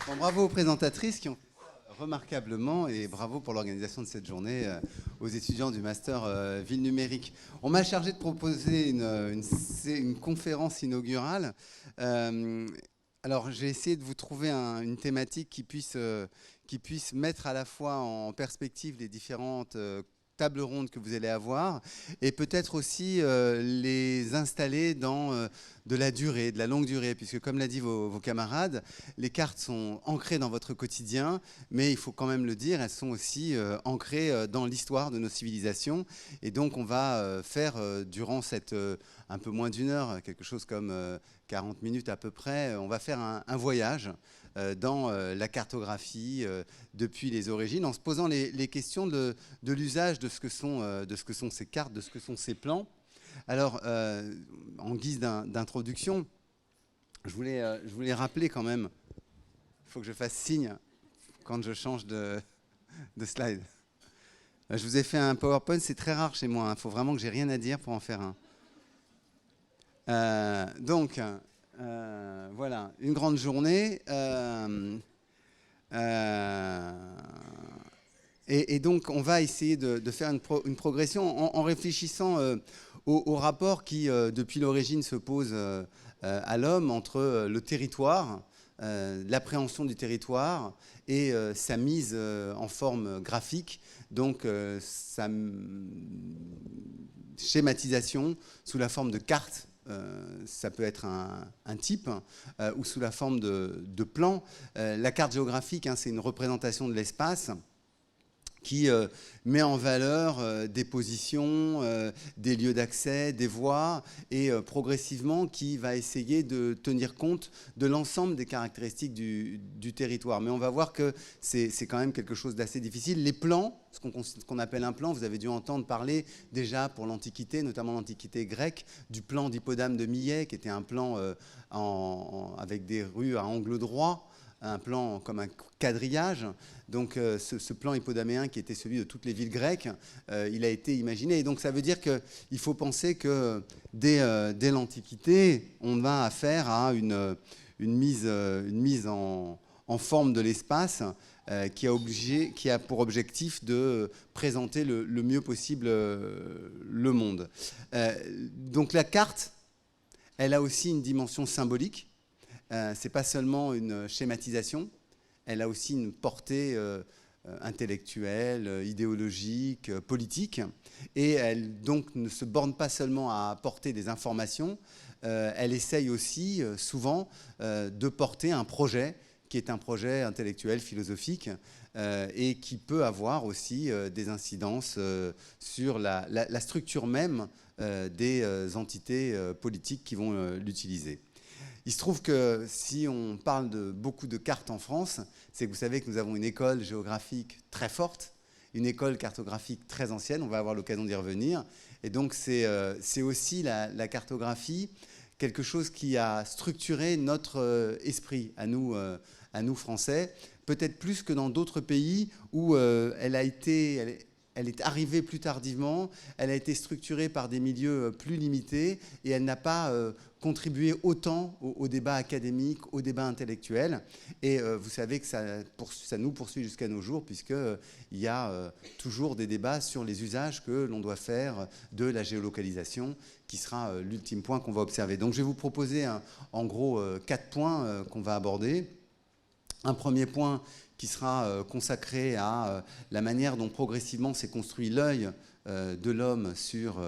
Bon, bravo aux présentatrices qui ont fait ça remarquablement et bravo pour l'organisation de cette journée aux étudiants du master Ville numérique. On m'a chargé de proposer une conférence inaugurale. Euh, alors j'ai essayé de vous trouver une thématique qui puisse mettre à la fois en perspective les différentes tables rondes que vous allez avoir et peut-être aussi les installer dans de la durée, de la longue durée, puisque comme l'a dit vos camarades, les cartes sont ancrées dans votre quotidien, mais il faut quand même le dire, elles sont aussi ancrées dans l'histoire de nos civilisations. Et donc on va faire durant cette un peu moins d'une heure, quelque chose comme 40 minutes à peu près, on va faire un voyage dans la cartographie depuis les origines, en se posant les questions de l'usage de ce que sont ces cartes, de ce que sont ces plans. Alors, en guise d'introduction, je voulais rappeler quand même, il faut que je fasse signe quand je change de slide. Je vous ai fait un PowerPoint, c'est très rare chez moi, il faut vraiment que j'ai rien à dire pour en faire un. Donc, voilà, une grande journée. Et donc, on va essayer de faire une progression en réfléchissant au rapport qui, depuis l'origine, se pose à l'homme entre le territoire, l'appréhension du territoire et sa mise en forme graphique, donc sa schématisation sous la forme de cartes. Ça peut être un type ou sous la forme de plan. La carte géographique, hein, c'est une représentation de l'espace qui met en valeur des positions, des lieux d'accès, des voies, et progressivement qui va essayer de tenir compte de l'ensemble des caractéristiques du territoire. Mais on va voir que c'est quand même quelque chose d'assez difficile. Les plans, ce qu'on appelle un plan, vous avez dû entendre parler déjà pour l'Antiquité, notamment l'Antiquité grecque, du plan d'Hippodame de Millet, qui était un plan avec des rues à angle droit, un plan comme un quadrillage. Donc ce plan hippodaméen qui était celui de toutes les villes grecques, il a été imaginé. Et donc ça veut dire qu'il faut penser que dès l'Antiquité, on a affaire à une mise en forme de l'espace qui a pour objectif de présenter le mieux possible le monde. Donc la carte, elle a aussi une dimension symbolique. C'est pas seulement une schématisation, elle a aussi une portée intellectuelle, idéologique, politique, et elle donc ne se borne pas seulement à apporter des informations, elle essaye aussi souvent de porter un projet qui est un projet intellectuel, philosophique, et qui peut avoir aussi des incidences sur la structure même des entités politiques qui vont l'utiliser. Il se trouve que si on parle de beaucoup de cartes en France, c'est que vous savez que nous avons une école géographique très forte, une école cartographique très ancienne, on va avoir l'occasion d'y revenir. Et donc c'est aussi la cartographie, quelque chose qui a structuré notre esprit à nous Français, peut-être plus que dans d'autres pays où elle est arrivée plus tardivement, elle a été structurée par des milieux plus limités et elle n'a pas contribué autant au débat académique, au débat intellectuel. Et vous savez que ça nous poursuit jusqu'à nos jours, puisqu'il y a toujours des débats sur les usages que l'on doit faire de la géolocalisation, qui sera l'ultime point qu'on va observer. Donc je vais vous proposer en gros 4 points qu'on va aborder. Un premier point qui sera consacré à la manière dont progressivement s'est construit l'œil de l'homme sur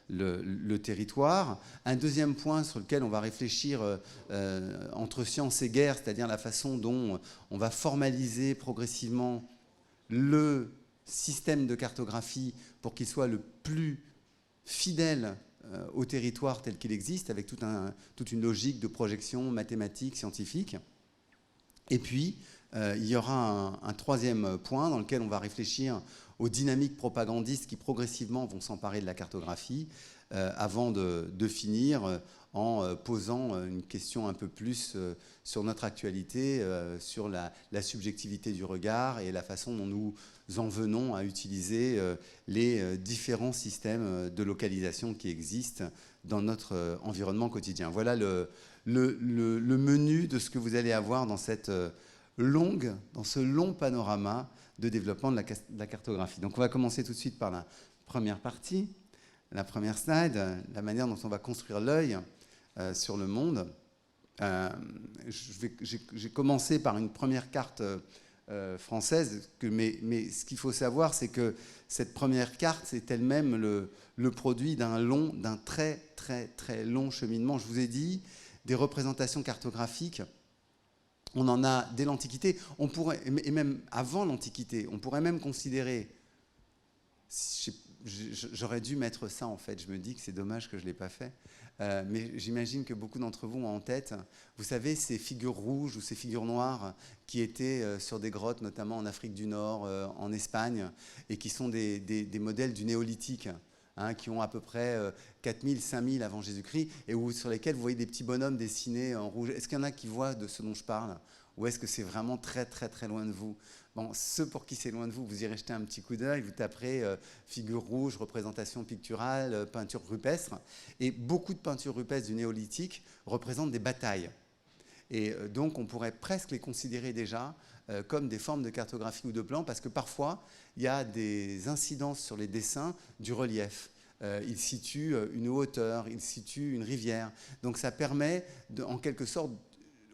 le territoire. Un deuxième point sur lequel on va réfléchir entre science et guerre, c'est-à-dire la façon dont on va formaliser progressivement le système de cartographie pour qu'il soit le plus fidèle au territoire tel qu'il existe, avec toute une logique de projection mathématique, scientifique. Et puis, il y aura un troisième point dans lequel on va réfléchir aux dynamiques propagandistes qui progressivement vont s'emparer de la cartographie avant de finir en posant une question un peu plus sur notre actualité, sur la subjectivité du regard et la façon dont nous en venons à utiliser les différents systèmes de localisation qui existent dans notre environnement quotidien. Voilà le menu de ce que vous allez avoir dans cette longue, dans ce long panorama de développement de la cartographie. Donc on va commencer tout de suite par la première partie, la première slide, la manière dont on va construire l'œil sur le monde. J'ai commencé par une première carte française, mais ce qu'il faut savoir, c'est que cette première carte, c'est elle-même le produit d'un très très très long cheminement. Je vous ai dit, des représentations cartographiques, on en a dès l'Antiquité, et même avant l'Antiquité, on pourrait même considérer, j'aurais dû mettre ça en fait, je me dis que c'est dommage que je ne l'ai pas fait, mais j'imagine que beaucoup d'entre vous ont en tête, vous savez, ces figures rouges ou ces figures noires qui étaient sur des grottes, notamment en Afrique du Nord, en Espagne, et qui sont des modèles du néolithique, hein, qui ont à peu près 4000, 5000 avant Jésus-Christ, et sur lesquels vous voyez des petits bonhommes dessinés en rouge. Est-ce qu'il y en a qui voient de ce dont je parle? Ou est-ce que c'est vraiment très très très loin de vous? Bon, ceux pour qui c'est loin de vous, vous irez jeter un petit coup d'œil, vous taperez figure rouge, représentation picturale, peinture rupestre. Et beaucoup de peintures rupestres du néolithique représentent des batailles. Et donc on pourrait presque les considérer déjà comme des formes de cartographie ou de plan, parce que parfois il y a des incidences sur les dessins du relief. Il situe une hauteur, il situe une rivière. Donc ça permet, en quelque sorte,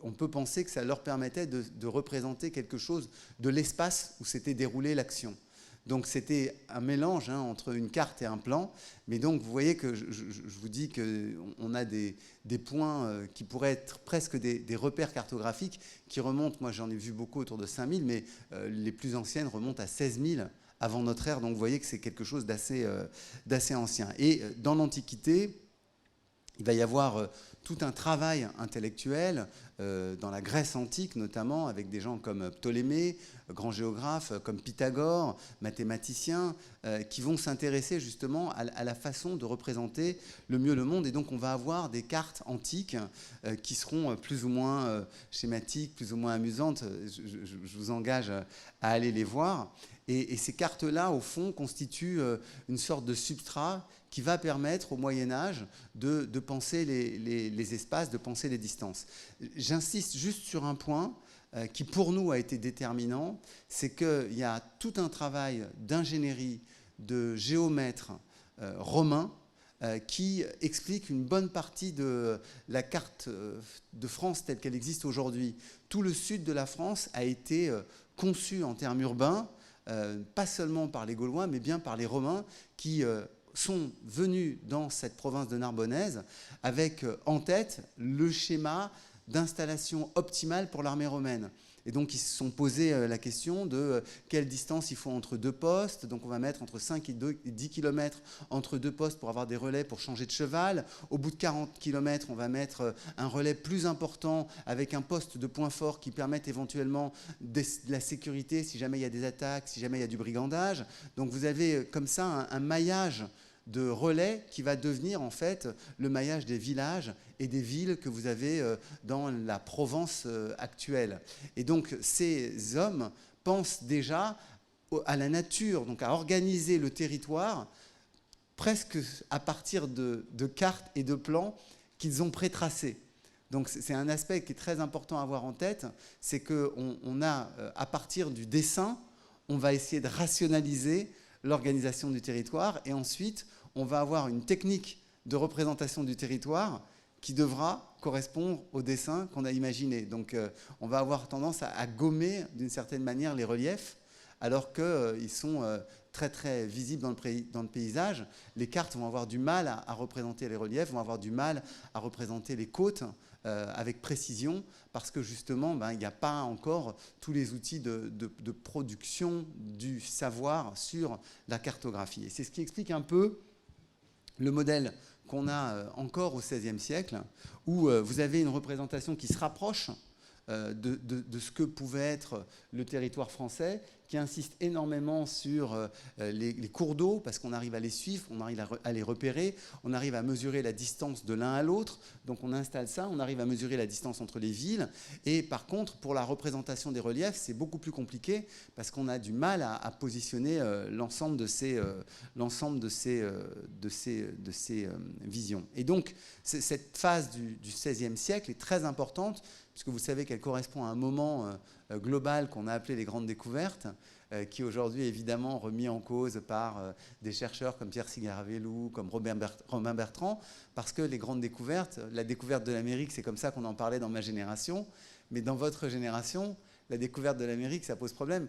on peut penser que ça leur permettait de représenter quelque chose de l'espace où s'était déroulée l'action. Donc c'était un mélange entre une carte et un plan. Mais donc vous voyez que je vous dis qu'on a des points qui pourraient être presque des repères cartographiques qui remontent, moi j'en ai vu beaucoup autour de 5000, mais les plus anciennes remontent à 16 000 avant notre ère. Donc vous voyez que c'est quelque chose d'assez ancien. Et dans l'Antiquité, il va y avoir tout un travail intellectuel dans la Grèce antique notamment, avec des gens comme Ptolémée, grand géographe, comme Pythagore, mathématicien, qui vont s'intéresser justement à la façon de représenter le mieux le monde. Et donc on va avoir des cartes antiques qui seront plus ou moins schématiques, plus ou moins amusantes. Je vous engage à aller les voir. Et ces cartes-là, au fond, constituent une sorte de substrat qui va permettre au Moyen-Âge de penser les espaces, de penser les distances. J'insiste juste sur un point qui, pour nous, a été déterminant, c'est qu'il y a tout un travail d'ingénierie, de géomètres romains qui explique une bonne partie de la carte de France telle qu'elle existe aujourd'hui. Tout le sud de la France a été conçu en termes urbains, pas seulement par les Gaulois, mais bien par les Romains qui sont venus dans cette province de Narbonnaise avec en tête le schéma d'installation optimale pour l'armée romaine. Et donc, ils se sont posé la question de quelle distance il faut entre deux postes. Donc, on va mettre entre 5 et 10 km entre deux postes pour avoir des relais pour changer de cheval. Au bout de 40 km, on va mettre un relais plus important avec un poste de point fort qui permette éventuellement de la sécurité si jamais il y a des attaques, si jamais il y a du brigandage. Donc, vous avez comme ça un maillage de relais qui va devenir en fait le maillage des villages et des villes que vous avez dans la Provence actuelle. Et donc ces hommes pensent déjà à la nature, donc à organiser le territoire presque à partir de cartes et de plans qu'ils ont pré-tracés. Donc c'est un aspect qui est très important à avoir en tête, c'est qu'on a, à partir du dessin, on va essayer de rationaliser l'organisation du territoire, et ensuite on va avoir une technique de représentation du territoire qui devra correspondre au dessin qu'on a imaginé. Donc on va avoir tendance à gommer d'une certaine manière les reliefs, alors qu'ils sont très très visibles dans le paysage. Les cartes vont avoir du mal à représenter les reliefs, vont avoir du mal à représenter les côtes avec précision, parce que justement, il n'y a pas encore tous les outils de production du savoir sur la cartographie. Et c'est ce qui explique un peu le modèle qu'on a encore au XVIe siècle, où vous avez une représentation qui se rapproche de ce que pouvait être le territoire français, qui insiste énormément sur les cours d'eau, parce qu'on arrive à les suivre, on arrive à les repérer, on arrive à mesurer la distance de l'un à l'autre, donc on installe ça, on arrive à mesurer la distance entre les villes, et par contre, pour la représentation des reliefs, c'est beaucoup plus compliqué, parce qu'on a du mal à positionner l'ensemble de ces visions. Et donc, cette phase du XVIe siècle est très importante, puisque vous savez qu'elle correspond à un moment global qu'on a appelé les grandes découvertes, qui aujourd'hui est évidemment remis en cause par des chercheurs comme Pierre Cigaravellou, comme Romain Bertrand, parce que les grandes découvertes, la découverte de l'Amérique, c'est comme ça qu'on en parlait dans ma génération, mais dans votre génération, la découverte de l'Amérique, ça pose problème.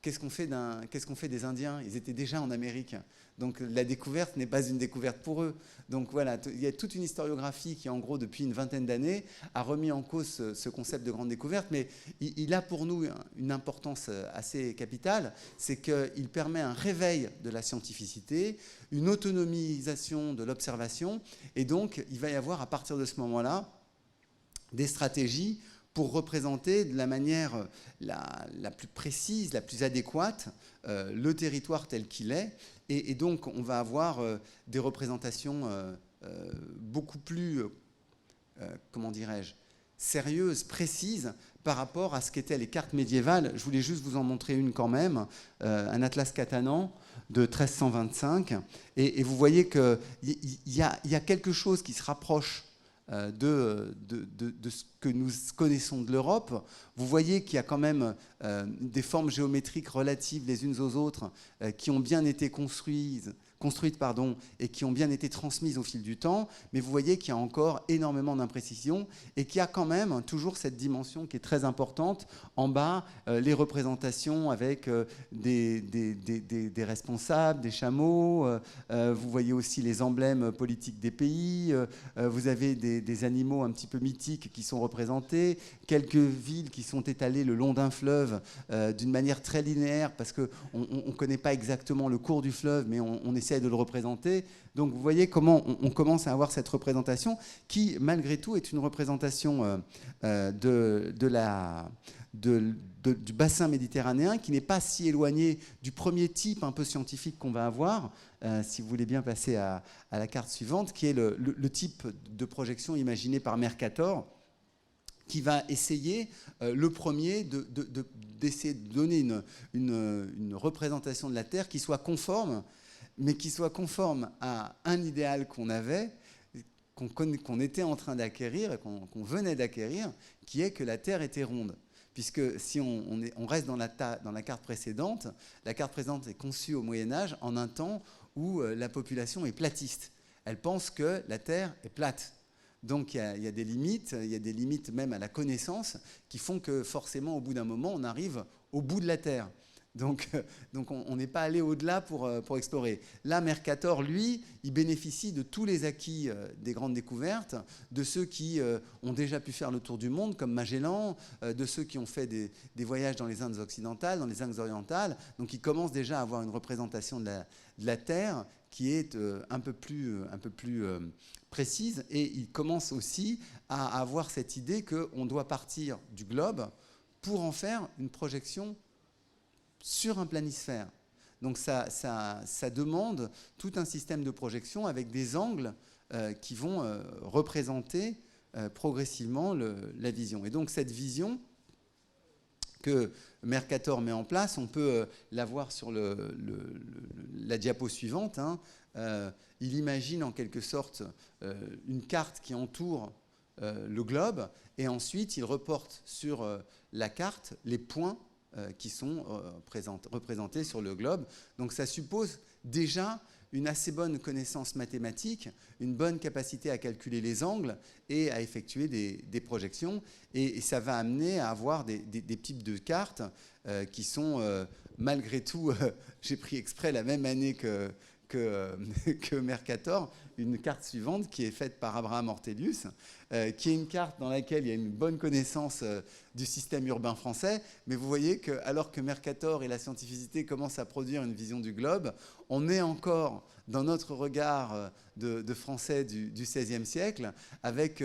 Qu'est-ce qu'on fait des Indiens? Ils étaient déjà en Amérique. Donc la découverte n'est pas une découverte pour eux. Donc voilà, il y a toute une historiographie qui, en gros, depuis une vingtaine d'années, a remis en cause ce concept de grande découverte. Mais il a pour nous une importance assez capitale, c'est qu'il permet un réveil de la scientificité, une autonomisation de l'observation. Et donc, il va y avoir, à partir de ce moment-là, des stratégies pour représenter de la manière la plus précise, la plus adéquate, le territoire tel qu'il est. Et donc, on va avoir des représentations beaucoup plus, comment dirais-je, sérieuses, précises, par rapport à ce qu'étaient les cartes médiévales. Je voulais juste vous en montrer une quand même, un atlas Catanan de 1325. Et vous voyez qu'il y a quelque chose qui se rapproche de ce que nous connaissons de l'Europe. Vous voyez qu'il y a quand même des formes géométriques relatives les unes aux autres qui ont bien été construites et qui ont bien été transmises au fil du temps, mais vous voyez qu'il y a encore énormément d'imprécisions et qu'il y a quand même toujours cette dimension qui est très importante. En bas, les représentations avec des responsables, des chameaux. Vous voyez aussi les emblèmes politiques des pays. Vous avez des animaux un petit peu mythiques qui sont représentés, quelques villes qui sont étalées le long d'un fleuve d'une manière très linéaire parce qu'on ne connaît pas exactement le cours du fleuve, mais on essaie de le représenter. Donc vous voyez comment on commence à avoir cette représentation qui, malgré tout, est une représentation du bassin méditerranéen qui n'est pas si éloigné du premier type un peu scientifique qu'on va avoir, si vous voulez bien passer à la carte suivante, qui est le type de projection imaginé par Mercator, qui va essayer, le premier, d'essayer de donner une représentation de la Terre qui soit conforme, mais qui soit conforme à un idéal qu'on avait, qu'on était en train d'acquérir et qu'on venait d'acquérir, qui est que la Terre était ronde. Puisque si on reste dans la carte précédente, la carte précédente est conçue au Moyen-Âge en un temps où la population est platiste. Elle pense que la Terre est plate. Donc il y a des limites même à la connaissance qui font que forcément au bout d'un moment on arrive au bout de la Terre. Donc on n'est pas allé au-delà pour explorer. Là, Mercator, lui, il bénéficie de tous les acquis des grandes découvertes, de ceux qui ont déjà pu faire le tour du monde, comme Magellan, de ceux qui ont fait des voyages dans les Indes occidentales, dans les Indes orientales. Donc il commence déjà à avoir une représentation de la Terre qui est un peu plus précise. Et il commence aussi à avoir cette idée qu'on doit partir du globe pour en faire une projection sur un planisphère. Donc ça demande tout un système de projection avec des angles qui vont représenter progressivement la vision. Et donc cette vision que Mercator met en place, on peut la voir sur la diapo suivante. Il imagine en quelque sorte une carte qui entoure le globe et ensuite il reporte sur la carte les points qui sont représentés sur le globe. Donc ça suppose déjà une assez bonne connaissance mathématique, une bonne capacité à calculer les angles et à effectuer des projections. Et ça va amener à avoir des types de cartes qui sont, malgré tout, j'ai pris exprès la même année que Mercator, une carte suivante qui est faite par Abraham Ortelius, qui est une carte dans laquelle il y a une bonne connaissance du système urbain français, mais vous voyez que alors que Mercator et la scientificité commencent à produire une vision du globe, on est encore dans notre regard de Français du XVIe siècle avec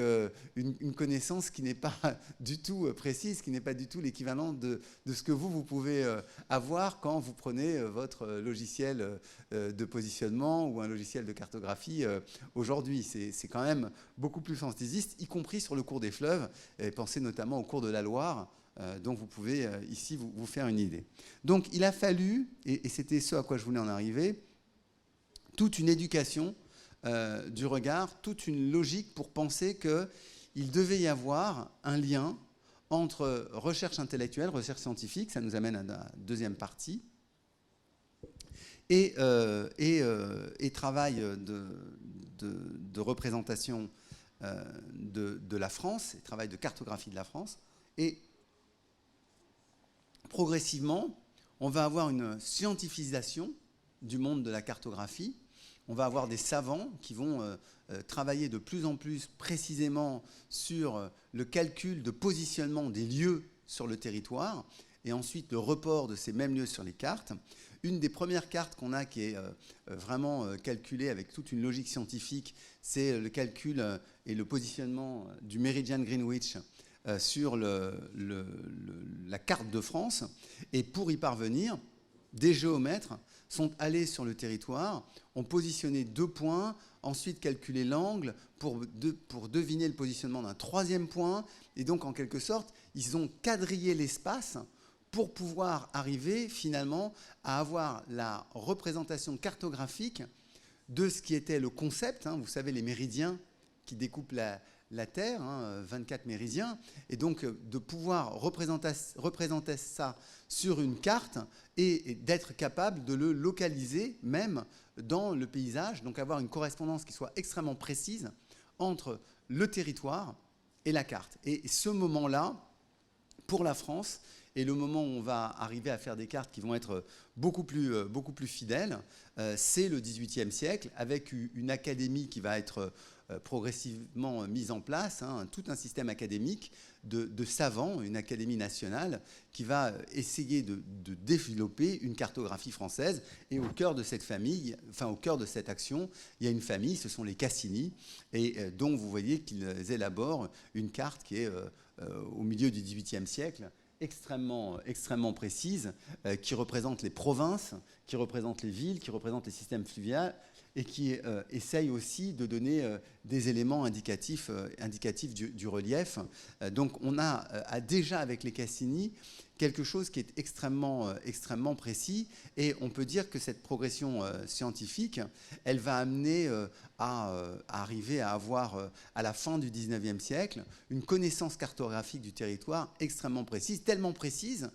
une connaissance qui n'est pas du tout précise, qui n'est pas du tout l'équivalent de ce que vous pouvez avoir quand vous prenez votre logiciel de positionnement ou un logiciel de cartographie aujourd'hui. C'est quand même beaucoup plus fantaisiste, y compris sur le cours des fleuves. Et pensez notamment au cours de la Loire, dont vous pouvez ici vous faire une idée. Donc il a fallu, et c'était ce à quoi je voulais en arriver, toute une éducation du regard, toute une logique pour penser qu'il devait y avoir un lien entre recherche intellectuelle, recherche scientifique, ça nous amène à la deuxième partie, et travail de représentation de la France, et travail de cartographie de la France. Et progressivement, on va avoir une scientifisation du monde de la cartographie. On va avoir des savants qui vont travailler de plus en plus précisément sur le calcul de positionnement des lieux sur le territoire et ensuite le report de ces mêmes lieux sur les cartes. Une des premières cartes qu'on a qui est vraiment calculée avec toute une logique scientifique, c'est le calcul et le positionnement du méridien de Greenwich sur la carte de France. Et pour y parvenir, des géomètres sont allés sur le territoire, ont positionné 2 points, ensuite calculé l'angle pour deviner le positionnement d'un 3e point. Et donc, en quelque sorte, ils ont quadrillé l'espace pour pouvoir arriver finalement à avoir la représentation cartographique de ce qui était le concept. Vous savez, les méridiens qui découpent la Terre, 24 méridiens, et donc de pouvoir représenter ça sur une carte et d'être capable de le localiser même dans le paysage, donc avoir une correspondance qui soit extrêmement précise entre le territoire et la carte. Et ce moment-là, pour la France, est le moment où on va arriver à faire des cartes qui vont être beaucoup plus fidèles, c'est le XVIIIe siècle, avec une académie qui va être progressivement mise en place, tout un système académique de savants, une académie nationale qui va essayer de développer une cartographie française. Et au cœur de cette famille, enfin au cœur de cette action, il y a une famille, ce sont les Cassini, et dont vous voyez qu'ils élaborent une carte qui est au milieu du XVIIIe siècle, extrêmement précise, qui représente les provinces, qui représente les villes, qui représente les systèmes fluviaux, et qui essaye aussi de donner des éléments indicatifs du relief. Donc on a déjà avec les Cassini quelque chose qui est extrêmement précis, et on peut dire que cette progression scientifique, elle va amener à arriver à avoir, à la fin du XIXe siècle, une connaissance cartographique du territoire extrêmement précise, tellement précise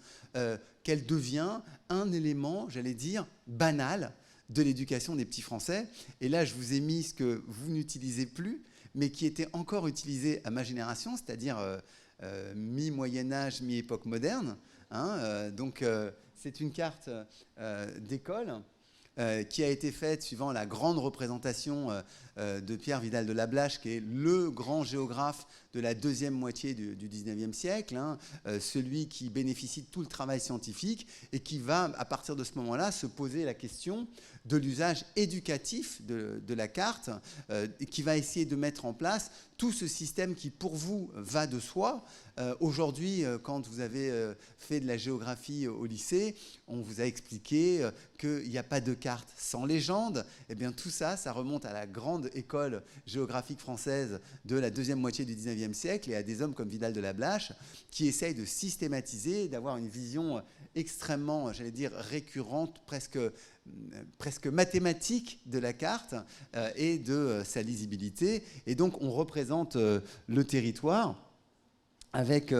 qu'elle devient un élément, j'allais dire, banal de l'éducation des petits Français. Et là, je vous ai mis ce que vous n'utilisez plus, mais qui était encore utilisé à ma génération, c'est-à-dire mi-Moyen-Âge, mi-époque moderne. Donc, c'est une carte d'école qui a été faite suivant la grande représentation de Pierre Vidal de Lablache, qui est le grand géographe de la deuxième moitié du XIXe siècle, celui qui bénéficie de tout le travail scientifique et qui va, à partir de ce moment-là, se poser la question de l'usage éducatif de la carte, et qui va essayer de mettre en place tout ce système qui, pour vous, va de soi. Aujourd'hui, quand vous avez fait de la géographie au lycée, on vous a expliqué qu'il n'y a pas de carte sans légende. Eh bien, tout ça, ça remonte à la grande école géographique française de la deuxième moitié du XIXe siècle et à des hommes comme Vidal de Lablache qui essayent de systématiser, d'avoir une vision extrêmement, j'allais dire, récurrente, presque mathématique de la carte et de sa lisibilité. Et donc, on représente le territoire avec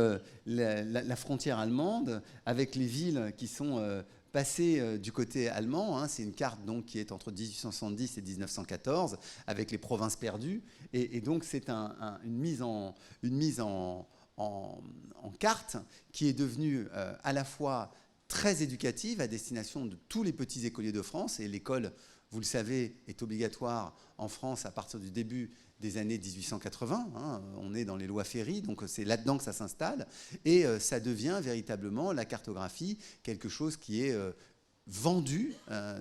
la frontière allemande, avec les villes qui sont passées du côté allemand. C'est une carte donc, qui est entre 1870 et 1914, avec les provinces perdues. Et donc, c'est une mise en carte qui est devenue à la fois très éducative à destination de tous les petits écoliers de France. Et l'école, vous le savez, est obligatoire en France à partir du début des années 1880. On est dans les lois Ferry, donc c'est là-dedans que ça s'installe. Et ça devient véritablement la cartographie, quelque chose qui est vendu,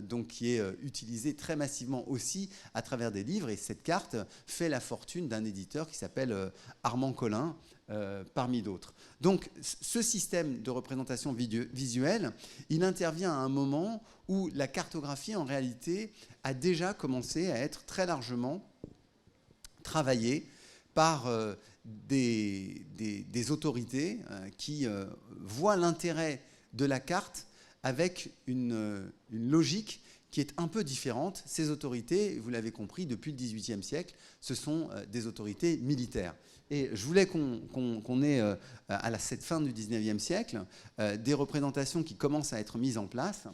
donc qui est utilisé très massivement aussi à travers des livres. Et cette carte fait la fortune d'un éditeur qui s'appelle Armand Collin, parmi d'autres. Donc ce système de représentation visuelle, il intervient à un moment où la cartographie, en réalité, a déjà commencé à être très largement travaillée par des autorités qui voient l'intérêt de la carte avec une logique qui est un peu différente. Ces autorités, vous l'avez compris, depuis le XVIIIe siècle, ce sont des autorités militaires, Et je voulais qu'on ait, à cette fin du 19e siècle, des représentations qui commencent à être mises en place,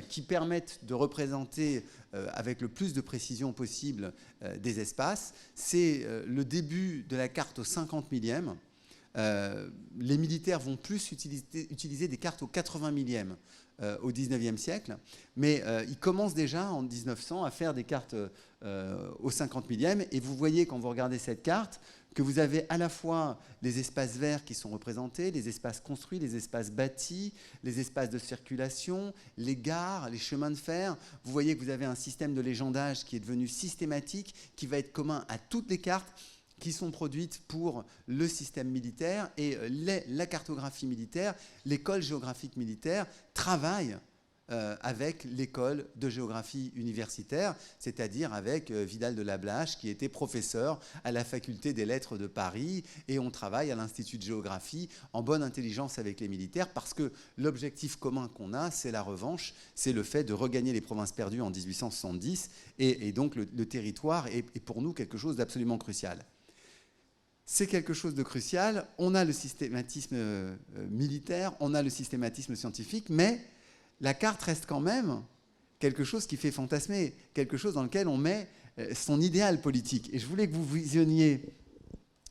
qui permettent de représenter avec le plus de précision possible des espaces. C'est le début de la carte au 50 millième. Les militaires vont plus utiliser des cartes au 80 millième au 19e siècle, mais ils commencent déjà en 1900 à faire des cartes au 50 millième. Et vous voyez, quand vous regardez cette carte, que vous avez à la fois les espaces verts qui sont représentés, les espaces construits, les espaces bâtis, les espaces de circulation, les gares, les chemins de fer. Vous voyez que vous avez un système de légendage qui est devenu systématique, qui va être commun à toutes les cartes qui sont produites pour le système militaire. Et la cartographie militaire, l'école géographique militaire travaille avec l'école de géographie universitaire, c'est-à-dire avec Vidal de Lablache, qui était professeur à la faculté des lettres de Paris, et on travaille à l'Institut de géographie en bonne intelligence avec les militaires, parce que l'objectif commun qu'on a, c'est la revanche, c'est le fait de regagner les provinces perdues en 1870, et donc le territoire est pour nous quelque chose d'absolument crucial. C'est quelque chose de crucial. On a le systématisme militaire, on a le systématisme scientifique, mais la carte reste quand même quelque chose qui fait fantasmer, quelque chose dans lequel on met son idéal politique. Et je voulais que vous visionniez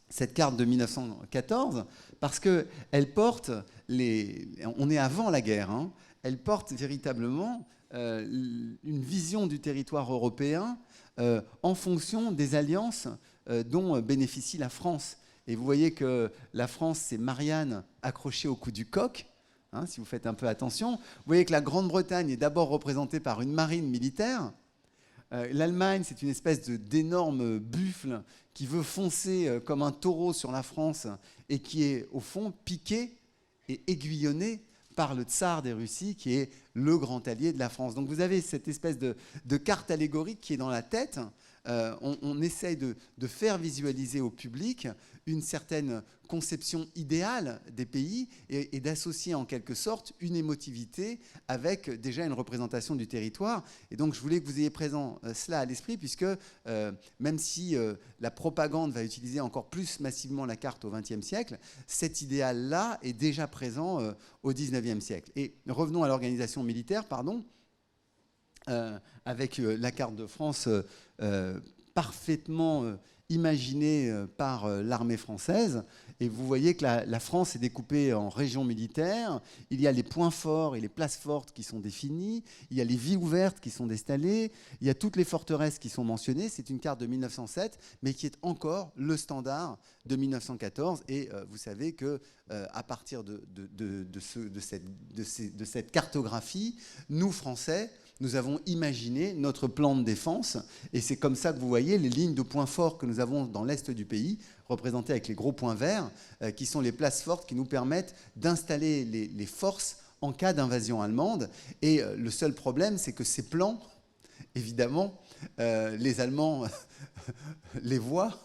cette carte de 1914, parce qu'elle porte, on est avant la guerre, hein, elle porte véritablement une vision du territoire européen en fonction des alliances dont bénéficie la France. Et vous voyez que la France, c'est Marianne accrochée au cou du coq. Hein, si vous faites un peu attention, vous voyez que la Grande-Bretagne est d'abord représentée par une marine militaire. L'Allemagne, c'est une espèce d'énorme buffle qui veut foncer comme un taureau sur la France et qui est, au fond, piqué et aiguillonné par le tsar des Russies, qui est le grand allié de la France. Donc vous avez cette espèce de carte allégorique qui est dans la tête. On essaye de faire visualiser au public une certaine conception idéale des pays et d'associer en quelque sorte une émotivité avec déjà une représentation du territoire. Et donc je voulais que vous ayez présent cela à l'esprit, puisque même si la propagande va utiliser encore plus massivement la carte au XXe siècle, cet idéal-là est déjà présent au XIXe siècle. Et revenons à l'organisation militaire, pardon. Avec la carte de France parfaitement imaginée par l'armée française. Et vous voyez que la France est découpée en régions militaires. Il y a les points forts et les places fortes qui sont définis. Il y a les villes ouvertes qui sont installées. Il y a toutes les forteresses qui sont mentionnées. C'est une carte de 1907, mais qui est encore le standard de 1914. Et vous savez qu'à partir de cette cartographie, nous, Français, nous avons imaginé notre plan de défense, et c'est comme ça que vous voyez les lignes de points forts que nous avons dans l'est du pays, représentées avec les gros points verts, qui sont les places fortes qui nous permettent d'installer les forces en cas d'invasion allemande. Et le seul problème, c'est que ces plans, évidemment, les Allemands les voient,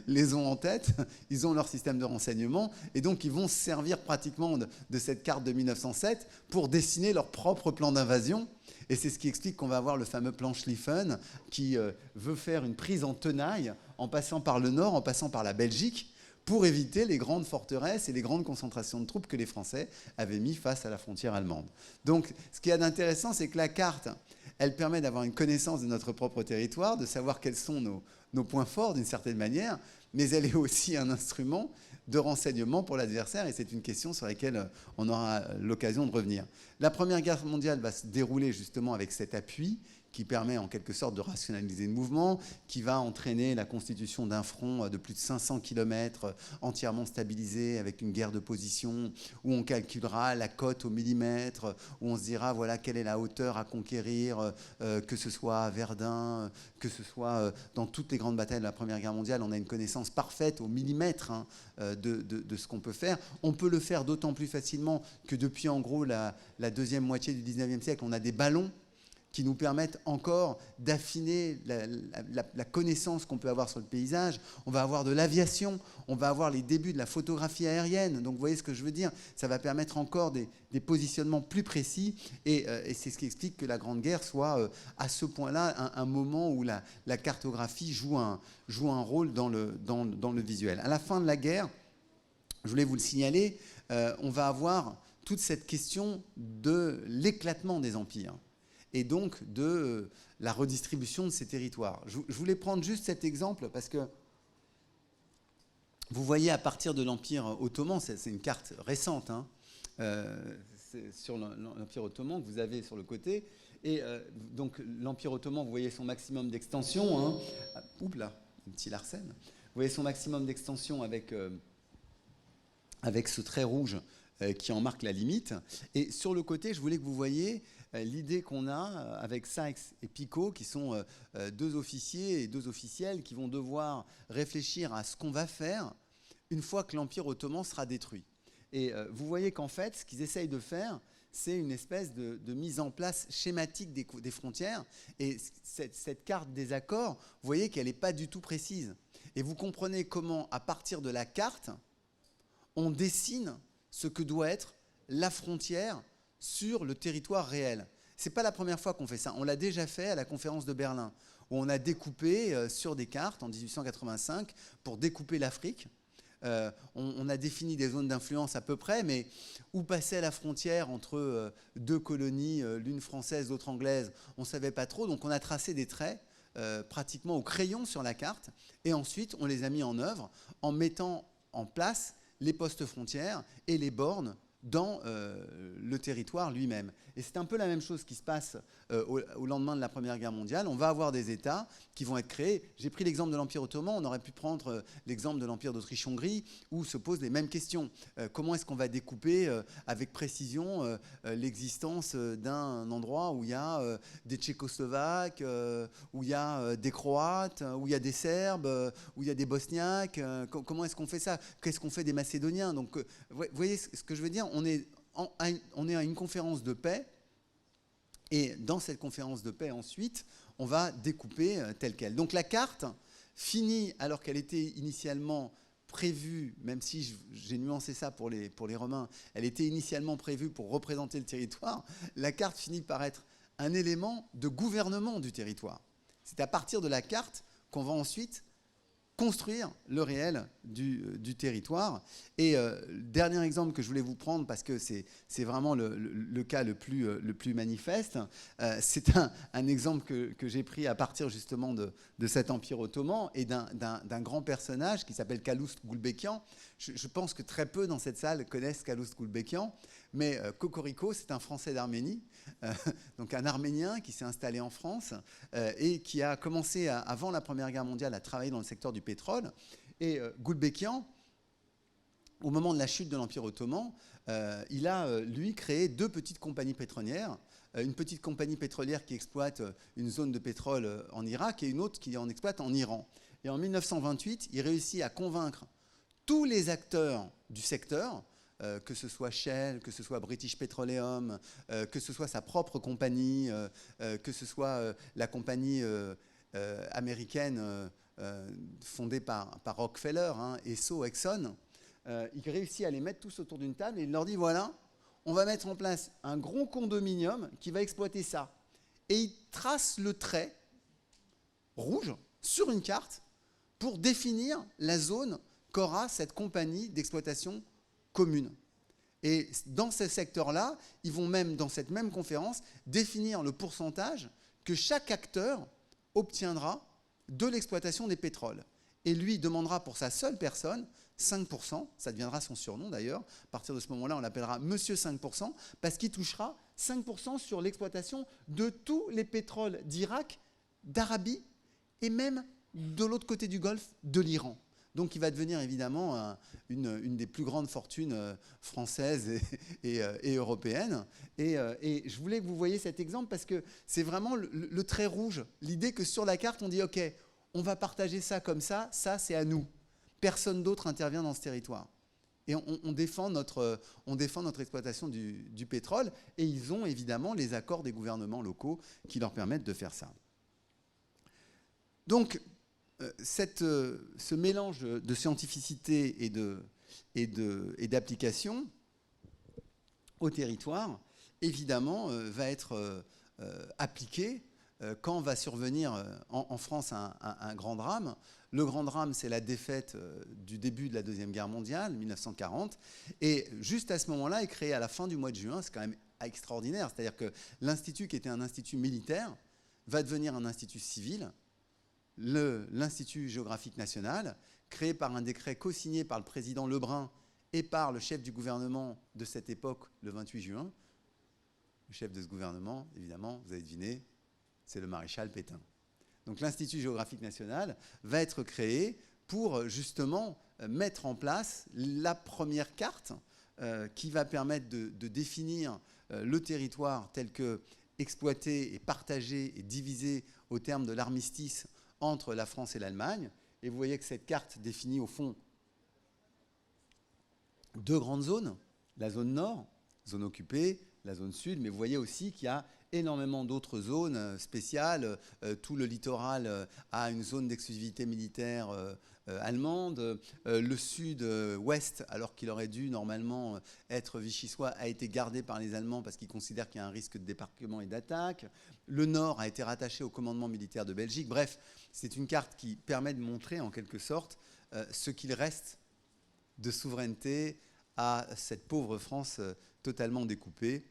les ont en tête, ils ont leur système de renseignement, et donc ils vont se servir pratiquement de cette carte de 1907 pour dessiner leur propre plan d'invasion. Et c'est ce qui explique qu'on va avoir le fameux plan Schlieffen qui veut faire une prise en tenaille en passant par le nord, en passant par la Belgique, pour éviter les grandes forteresses et les grandes concentrations de troupes que les Français avaient mis face à la frontière allemande. Donc ce qu'il y a d'intéressant, c'est que la carte, elle permet d'avoir une connaissance de notre propre territoire, de savoir quels sont nos points forts d'une certaine manière, mais elle est aussi un instrument de renseignement pour l'adversaire, et c'est une question sur laquelle on aura l'occasion de revenir. La Première Guerre mondiale va se dérouler justement avec cet appui qui permet en quelque sorte de rationaliser le mouvement, qui va entraîner la constitution d'un front de plus de 500 km entièrement stabilisé, avec une guerre de position, où on calculera la cote au millimètre, où on se dira voilà quelle est la hauteur à conquérir, que ce soit à Verdun, que ce soit dans toutes les grandes batailles de la Première Guerre mondiale, on a une connaissance parfaite au millimètre de ce qu'on peut faire. On peut le faire d'autant plus facilement que depuis en gros la deuxième moitié du 19e siècle, on a des ballons qui nous permettent encore d'affiner la connaissance qu'on peut avoir sur le paysage. On va avoir de l'aviation, on va avoir les débuts de la photographie aérienne. Donc vous voyez ce que je veux dire, ça va permettre encore des positionnements plus précis, et c'est ce qui explique que la Grande Guerre soit à ce point-là un moment où la cartographie joue un rôle dans le visuel. À la fin de la guerre, je voulais vous le signaler, on va avoir toute cette question de l'éclatement des empires et donc de la redistribution de ces territoires. Je voulais prendre juste cet exemple parce que vous voyez à partir de l'Empire ottoman, c'est une carte récente, hein, sur l'Empire ottoman que vous avez sur le côté, et donc l'Empire ottoman, vous voyez son maximum d'extension, hein, oups là, un petit Larsen, vous voyez son maximum d'extension avec ce trait rouge qui en marque la limite. Et sur le côté, je voulais que vous voyiez l'idée qu'on a avec Sykes et Picot, qui sont deux officiers et deux officiels qui vont devoir réfléchir à ce qu'on va faire une fois que l'Empire ottoman sera détruit. Et vous voyez qu'en fait, ce qu'ils essayent de faire, c'est une espèce de mise en place schématique des frontières. Et cette carte des accords, vous voyez qu'elle n'est pas du tout précise. Et vous comprenez comment, à partir de la carte, on dessine ce que doit être la frontière sur le territoire réel. Ce n'est pas la première fois qu'on fait ça. On l'a déjà fait à la conférence de Berlin, où on a découpé sur des cartes en 1885 pour découper l'Afrique. On a défini des zones d'influence à peu près, mais où passait la frontière entre deux colonies, l'une française, l'autre anglaise, on ne savait pas trop. Donc on a tracé des traits pratiquement au crayon sur la carte, et ensuite on les a mis en œuvre en mettant en place les postes frontières et les bornes dans le territoire lui-même. Et c'est un peu la même chose qui se passe au lendemain de la Première Guerre mondiale. On va avoir des États qui vont être créés. J'ai pris l'exemple de l'Empire ottoman, on aurait pu prendre l'exemple de l'Empire d'Autriche-Hongrie, où se posent les mêmes questions. Comment est-ce qu'on va découper avec précision l'existence d'un endroit où il y a des Tchécoslovaques, où il y a des Croates, où il y a des Serbes, où il y a des Bosniaques, comment est-ce qu'on fait ça? Qu'est-ce qu'on fait des Macédoniens? Donc, vous voyez ce que je veux dire? On est à une conférence de paix, et dans cette conférence de paix, ensuite, on va découper telle quelle. Donc la carte finit, alors qu'elle était initialement prévue, même si j'ai nuancé ça pour les Romains, elle était initialement prévue pour représenter le territoire, la carte finit par être un élément de gouvernement du territoire. C'est à partir de la carte qu'on va ensuite construire le réel du territoire. Et dernier exemple que je voulais vous prendre, parce que c'est vraiment le cas le plus manifeste, c'est un exemple que j'ai pris à partir justement de cet empire ottoman et d'un grand personnage qui s'appelle Calouste Gulbenkian. Je pense que très peu dans cette salle connaissent Calouste Gulbenkian, mais Cocorico, c'est un Français d'Arménie, donc un Arménien qui s'est installé en France et qui a commencé avant la Première Guerre mondiale à travailler dans le secteur du pétrole. Et Gulbenkian, au moment de la chute de l'Empire ottoman, il a, lui, créé deux petites compagnies pétrolières. Une petite compagnie pétrolière qui exploite une zone de pétrole en Irak et une autre qui en exploite en Iran. Et en 1928, il réussit à convaincre tous les acteurs du secteur, que ce soit Shell, que ce soit British Petroleum, que ce soit sa propre compagnie, que ce soit la compagnie américaine fondée par Rockefeller, hein, Esso, Exxon. Il réussit à les mettre tous autour d'une table et il leur dit, voilà, on va mettre en place un gros condominium qui va exploiter ça. Et il trace le trait rouge sur une carte pour définir la zone qu'aura cette compagnie d'exploitation commune. Et dans ces secteurs-là, ils vont même, dans cette même conférence, définir le pourcentage que chaque acteur obtiendra de l'exploitation des pétroles. Et lui demandera pour sa seule personne 5%, ça deviendra son surnom d'ailleurs, à partir de ce moment-là on l'appellera Monsieur 5%, parce qu'il touchera 5% sur l'exploitation de tous les pétroles d'Irak, d'Arabie et même de l'autre côté du Golfe, de l'Iran. Donc il va devenir évidemment une des plus grandes fortunes françaises et européennes. Et je voulais que vous voyiez cet exemple parce que c'est vraiment le trait rouge. L'idée que sur la carte, on dit « Ok, on va partager ça comme ça c'est à nous. Personne d'autre intervient dans ce territoire. » Et on défend notre exploitation du pétrole, et ils ont évidemment les accords des gouvernements locaux qui leur permettent de faire ça. Donc, ce mélange de scientificité et d'application au territoire, évidemment, va être appliqué quand va survenir en France un grand drame. Le grand drame, c'est la défaite du début de la Deuxième Guerre mondiale, 1940. Et juste à ce moment-là, est créé à la fin du mois de juin, c'est quand même extraordinaire, c'est-à-dire que l'Institut, qui était un institut militaire, va devenir un institut civil, l'Institut géographique national, créé par un décret co-signé par le président Lebrun et par le chef du gouvernement de cette époque, le 28 juin. Le chef de ce gouvernement, évidemment, vous avez deviné, c'est le maréchal Pétain. Donc l'Institut géographique national va être créé pour justement mettre en place la première carte qui va permettre de définir le territoire tel que exploité et partagé et divisé au terme de l'armistice entre la France et l'Allemagne. Et vous voyez que cette carte définit au fond deux grandes zones, la zone nord, zone occupée, la zone sud, mais vous voyez aussi qu'il y a énormément d'autres zones spéciales. Tout le littoral a une zone d'exclusivité militaire allemande. Le sud-ouest, alors qu'il aurait dû normalement être vichysois, a été gardé par les Allemands parce qu'ils considèrent qu'il y a un risque de débarquement et d'attaque. Le nord a été rattaché au commandement militaire de Belgique. Bref, c'est une carte qui permet de montrer en quelque sorte ce qu'il reste de souveraineté à cette pauvre France totalement découpée.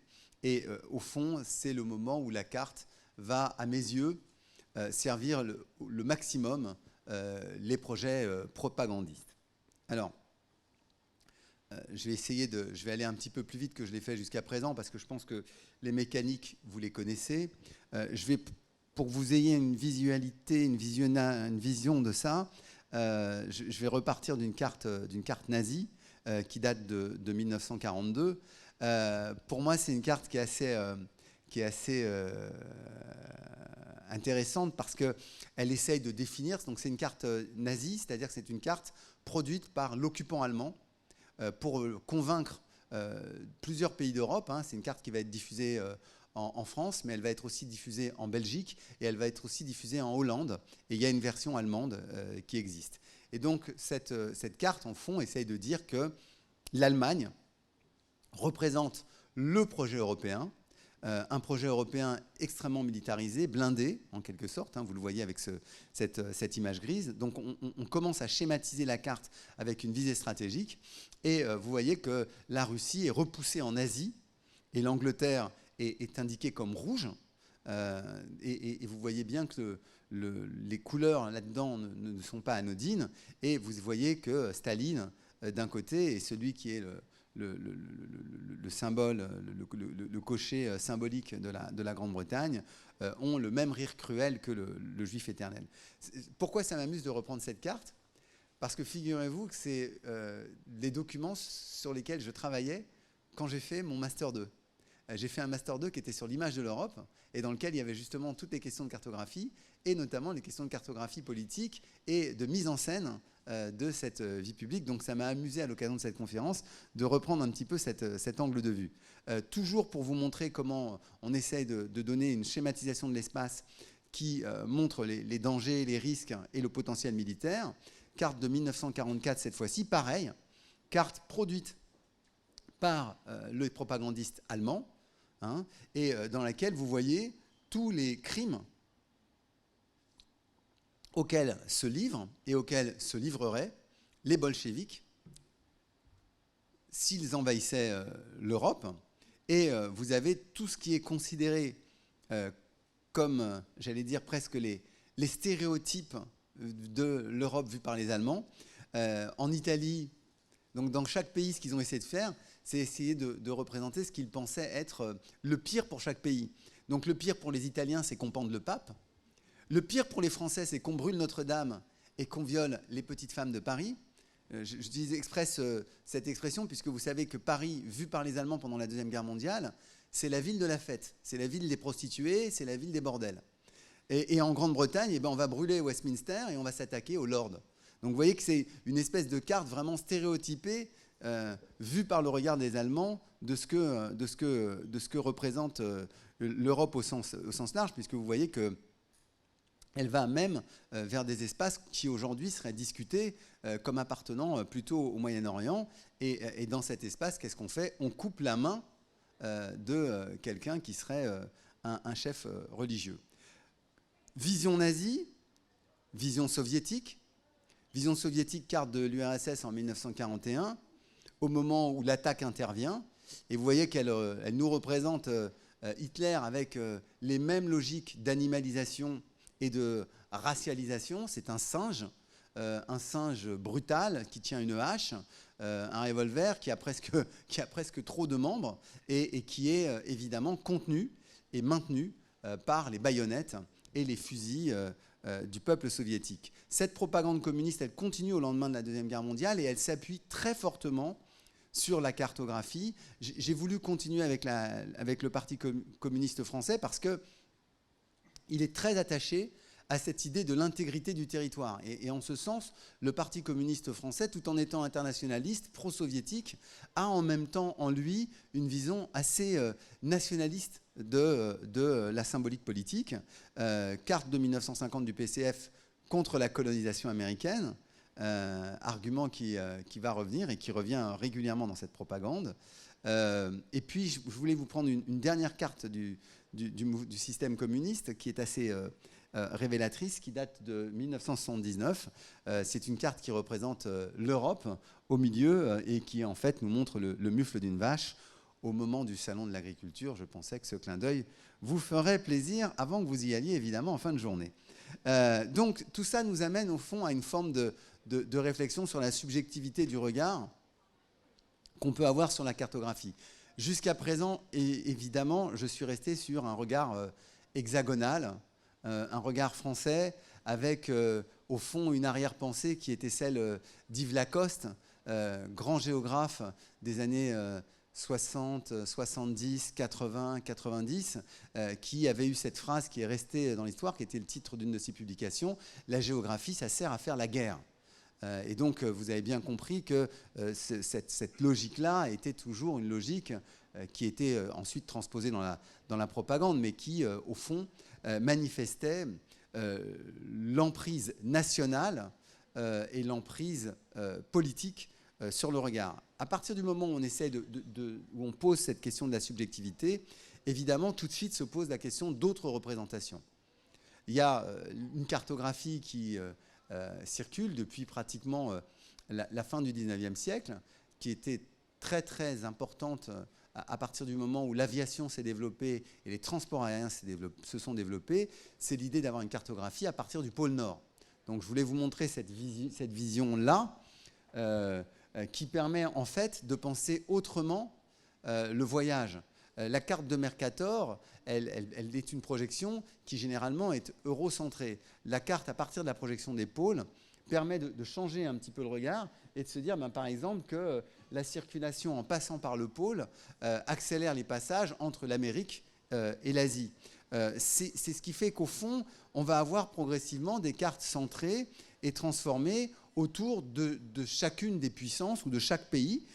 Et au fond, c'est le moment où la carte va, à mes yeux, servir le maximum les projets propagandistes. Alors, je vais aller un petit peu plus vite que je l'ai fait jusqu'à présent, parce que je pense que les mécaniques, vous les connaissez. Pour que vous ayez une visualité, une vision de ça, je vais repartir d'une carte nazie qui date de 1942. Pour moi, c'est une carte qui est assez intéressante parce qu'elle essaye de définir. Donc, c'est une carte nazie, c'est-à-dire que c'est une carte produite par l'occupant allemand pour convaincre plusieurs pays d'Europe. Hein. C'est une carte qui va être diffusée en France, mais elle va être aussi diffusée en Belgique et elle va être aussi diffusée en Hollande. Et il y a une version allemande qui existe. Et donc, cette carte, en fond, essaye de dire que l'Allemagne représente le projet européen, un projet européen extrêmement militarisé, blindé, en quelque sorte. Hein, vous le voyez avec cette image grise. Donc, on commence à schématiser la carte avec une visée stratégique. Et vous voyez que la Russie est repoussée en Asie et l'Angleterre est indiquée comme rouge. Et vous voyez bien que les couleurs là-dedans ne sont pas anodines. Et vous voyez que Staline, d'un côté, est celui qui est le symbole, le cocher symbolique de la Grande-Bretagne, ont le même rire cruel que le juif éternel. Pourquoi ça m'amuse de reprendre cette carte ? Parce que figurez-vous que c'est les documents sur lesquels je travaillais quand j'ai fait mon Master 2. J'ai fait un Master 2 qui était sur l'image de l'Europe et dans lequel il y avait justement toutes les questions de cartographie et notamment les questions de cartographie politique et de mise en scène de cette vie publique. Donc ça m'a amusé à l'occasion de cette conférence de reprendre un petit peu cet angle de vue. Toujours pour vous montrer comment on essaye de donner une schématisation de l'espace qui montre les dangers, les risques et le potentiel militaire. Carte de 1944 cette fois-ci, pareil, carte produite par le propagandiste allemand, hein, et dans laquelle vous voyez tous les crimes auxquels se livrent et auxquels se livreraient les bolcheviks s'ils envahissaient l'Europe. Et vous avez tout ce qui est considéré comme, j'allais dire, presque les stéréotypes de l'Europe vue par les Allemands. En Italie, donc dans chaque pays, ce qu'ils ont essayé de faire, c'est essayer de représenter ce qu'ils pensaient être le pire pour chaque pays. Donc le pire pour les Italiens, c'est qu'on pende le pape. Le pire pour les Français, c'est qu'on brûle Notre-Dame et qu'on viole les petites femmes de Paris. Je dis cette expression puisque vous savez que Paris, vu par les Allemands pendant la Deuxième Guerre mondiale, c'est la ville de la fête, c'est la ville des prostituées, c'est la ville des bordels. Et en Grande-Bretagne, on va brûler Westminster et on va s'attaquer aux Lords. Donc vous voyez que c'est une espèce de carte vraiment stéréotypée vue par le regard des Allemands de ce que représente l'Europe au sens large, puisque vous voyez que elle va même vers des espaces qui aujourd'hui seraient discutés comme appartenant plutôt au Moyen-Orient. Et dans cet espace, qu'est-ce qu'on fait? On coupe la main de quelqu'un qui serait un chef religieux. Vision nazie, vision soviétique, carte de l'URSS en 1941, au moment où l'attaque intervient. Et vous voyez qu'elle nous représente Hitler avec les mêmes logiques d'animalisation et de racialisation. C'est un singe brutal qui tient une hache, un revolver qui a presque trop de membres et qui est évidemment contenu et maintenu par les baïonnettes et les fusils du peuple soviétique. Cette propagande communiste, elle continue au lendemain de la Deuxième Guerre mondiale et elle s'appuie très fortement sur la cartographie. J'ai voulu continuer avec le Parti communiste français parce qu'il est très attaché à cette idée de l'intégrité du territoire. Et en ce sens, le Parti communiste français, tout en étant internationaliste, pro-soviétique, a en même temps en lui une vision assez nationaliste de la symbolique politique. Carte de 1950 du PCF contre la colonisation américaine, argument qui va revenir et qui revient régulièrement dans cette propagande. Et puis, je voulais vous prendre une dernière carte du système communiste qui est assez révélatrice, qui date de 1979. C'est une carte qui représente l'Europe au milieu et qui, en fait, nous montre le mufle d'une vache. Au moment du salon de l'agriculture, je pensais que ce clin d'œil vous ferait plaisir avant que vous y alliez, évidemment, en fin de journée. Donc, tout ça nous amène, au fond, à une forme de réflexion sur la subjectivité du regard qu'on peut avoir sur la cartographie. Jusqu'à présent, évidemment, je suis resté sur un regard hexagonal, un regard français, avec, au fond, une arrière-pensée qui était celle d'Yves Lacoste, grand géographe des années 60, 70, 80, 90, qui avait eu cette phrase qui est restée dans l'histoire, qui était le titre d'une de ses publications, « La géographie, ça sert à faire la guerre ». Et donc, vous avez bien compris que cette logique-là était toujours une logique qui était ensuite transposée dans la propagande, mais qui, au fond, manifestait l'emprise nationale et l'emprise politique sur le regard. À partir du moment où on essaie où on pose cette question de la subjectivité, évidemment, tout de suite se pose la question d'autres représentations. Il y a une cartographie qui circule depuis pratiquement la fin du 19e siècle, qui était très très importante à partir du moment où l'aviation s'est développée et les transports aériens se sont développés. C'est l'idée d'avoir une cartographie à partir du pôle Nord. Donc je voulais vous montrer cette vision-là, qui permet en fait de penser autrement le voyage. La carte de Mercator, elle est une projection qui généralement est eurocentrée. La carte à partir de la projection des pôles permet de changer un petit peu le regard et de se dire par exemple que la circulation en passant par le pôle accélère les passages entre l'Amérique et l'Asie. C'est ce qui fait qu'au fond, on va avoir progressivement des cartes centrées et transformées autour de chacune des puissances ou de chaque pays.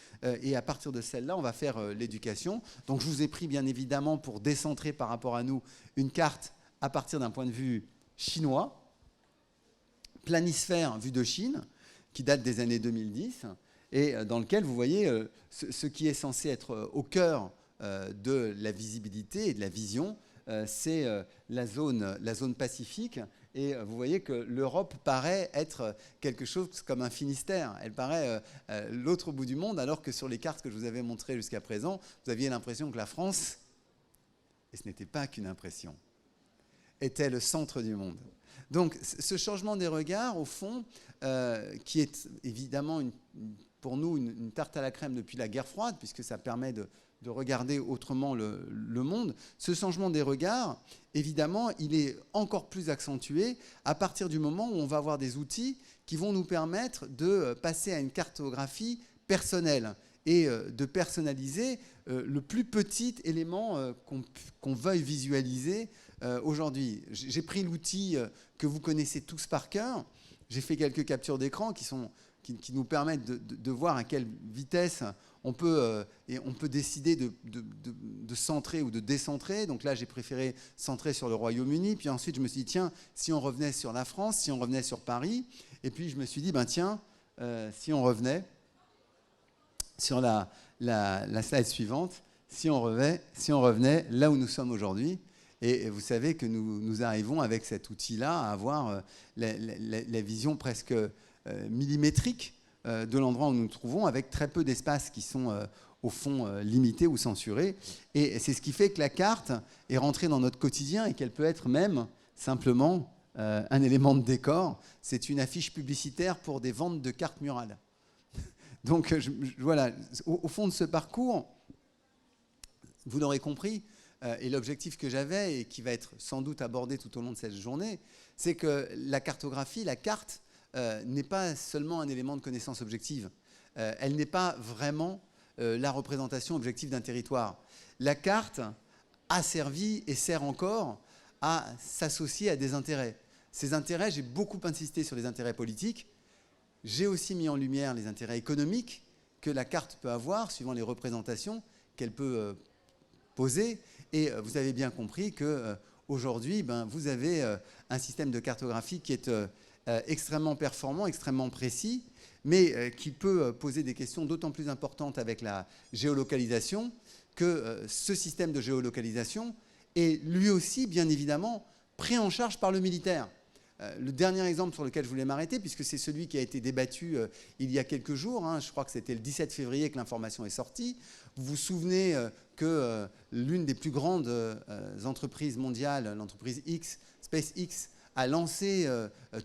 Et à partir de celle-là, on va faire l'éducation. Donc je vous ai pris bien évidemment pour décentrer par rapport à nous une carte à partir d'un point de vue chinois, planisphère vue de Chine, qui date des années 2010, et dans lequel vous voyez ce qui est censé être au cœur de la visibilité et de la vision, c'est la zone Pacifique. Et vous voyez que l'Europe paraît être quelque chose comme un Finistère. Elle paraît l'autre bout du monde, alors que sur les cartes que je vous avais montrées jusqu'à présent, vous aviez l'impression que la France, et ce n'était pas qu'une impression, était le centre du monde. Donc ce changement des regards, au fond, qui est évidemment pour nous une tarte à la crème depuis la guerre froide, puisque ça permet de regarder autrement le monde, ce changement des regards, évidemment, il est encore plus accentué à partir du moment où on va avoir des outils qui vont nous permettre de passer à une cartographie personnelle et de personnaliser le plus petit élément qu'on veuille visualiser aujourd'hui. J'ai pris l'outil que vous connaissez tous par cœur. J'ai fait quelques captures d'écran qui qui nous permettent de voir à quelle vitesse on peut décider de centrer ou de décentrer. Donc là, j'ai préféré centrer sur le Royaume-Uni. Puis ensuite, je me suis dit, tiens, si on revenait sur la France, si on revenait sur Paris. Et puis, je me suis dit, ben tiens, si on revenait sur la slide suivante, si on revenait là où nous sommes aujourd'hui. Et vous savez que nous arrivons avec cet outil-là à avoir la vision presque millimétrique de l'endroit où nous nous trouvons, avec très peu d'espaces qui sont au fond limités ou censurés. Et c'est ce qui fait que la carte est rentrée dans notre quotidien et qu'elle peut être même simplement un élément de décor. C'est une affiche publicitaire pour des ventes de cartes murales. Donc voilà, au fond de ce parcours, vous l'aurez compris, et l'objectif que j'avais, et qui va être sans doute abordé tout au long de cette journée, c'est que la cartographie, la carte, n'est pas seulement un élément de connaissance objective. Elle n'est pas vraiment la représentation objective d'un territoire. La carte a servi et sert encore à s'associer à des intérêts. Ces intérêts, j'ai beaucoup insisté sur les intérêts politiques. J'ai aussi mis en lumière les intérêts économiques que la carte peut avoir, suivant les représentations qu'elle peut poser. Et vous avez bien compris qu'aujourd'hui, vous avez un système de cartographie qui est extrêmement performant, extrêmement précis, mais qui peut poser des questions d'autant plus importantes avec la géolocalisation, que ce système de géolocalisation est lui aussi, bien évidemment, pris en charge par le militaire. Le dernier exemple sur lequel je voulais m'arrêter, puisque c'est celui qui a été débattu il y a quelques jours, je crois que c'était le 17 février que l'information est sortie. Vous vous souvenez que l'une des plus grandes entreprises mondiales, l'entreprise X, SpaceX, a lancé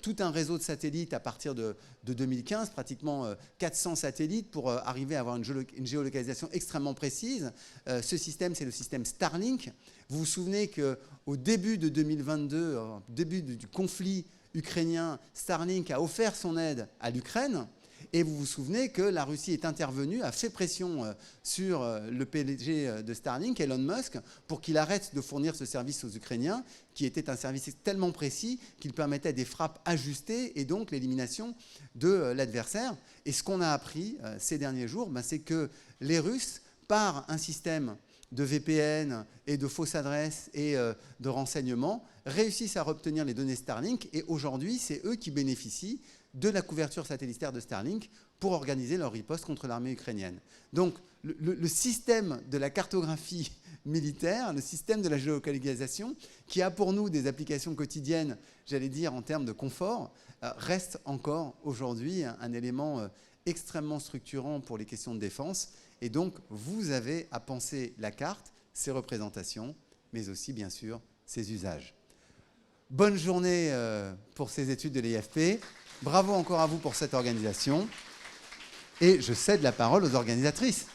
tout un réseau de satellites à partir de 2015, pratiquement 400 satellites pour arriver à avoir une géolocalisation extrêmement précise. Ce système, c'est le système Starlink. Vous vous souvenez qu'au début de 2022, au début du conflit ukrainien, Starlink a offert son aide à l'Ukraine. Et vous vous souvenez que la Russie est intervenue, a fait pression sur le PDG de Starlink, Elon Musk, pour qu'il arrête de fournir ce service aux Ukrainiens, qui était un service tellement précis qu'il permettait des frappes ajustées et donc l'élimination de l'adversaire. Et ce qu'on a appris ces derniers jours, c'est que les Russes, par un système de VPN et de fausses adresses et de renseignements, réussissent à obtenir les données Starlink. Et aujourd'hui, c'est eux qui bénéficient de la couverture satellitaire de Starlink pour organiser leur riposte contre l'armée ukrainienne. Donc, le système de la cartographie militaire, le système de la géolocalisation, qui a pour nous des applications quotidiennes, j'allais dire en termes de confort, reste encore aujourd'hui un élément extrêmement structurant pour les questions de défense. Et donc, vous avez à penser la carte, ses représentations, mais aussi, bien sûr, ses usages. Bonne journée pour ces études de l'IFP. Bravo encore à vous pour cette organisation. Et je cède la parole aux organisatrices.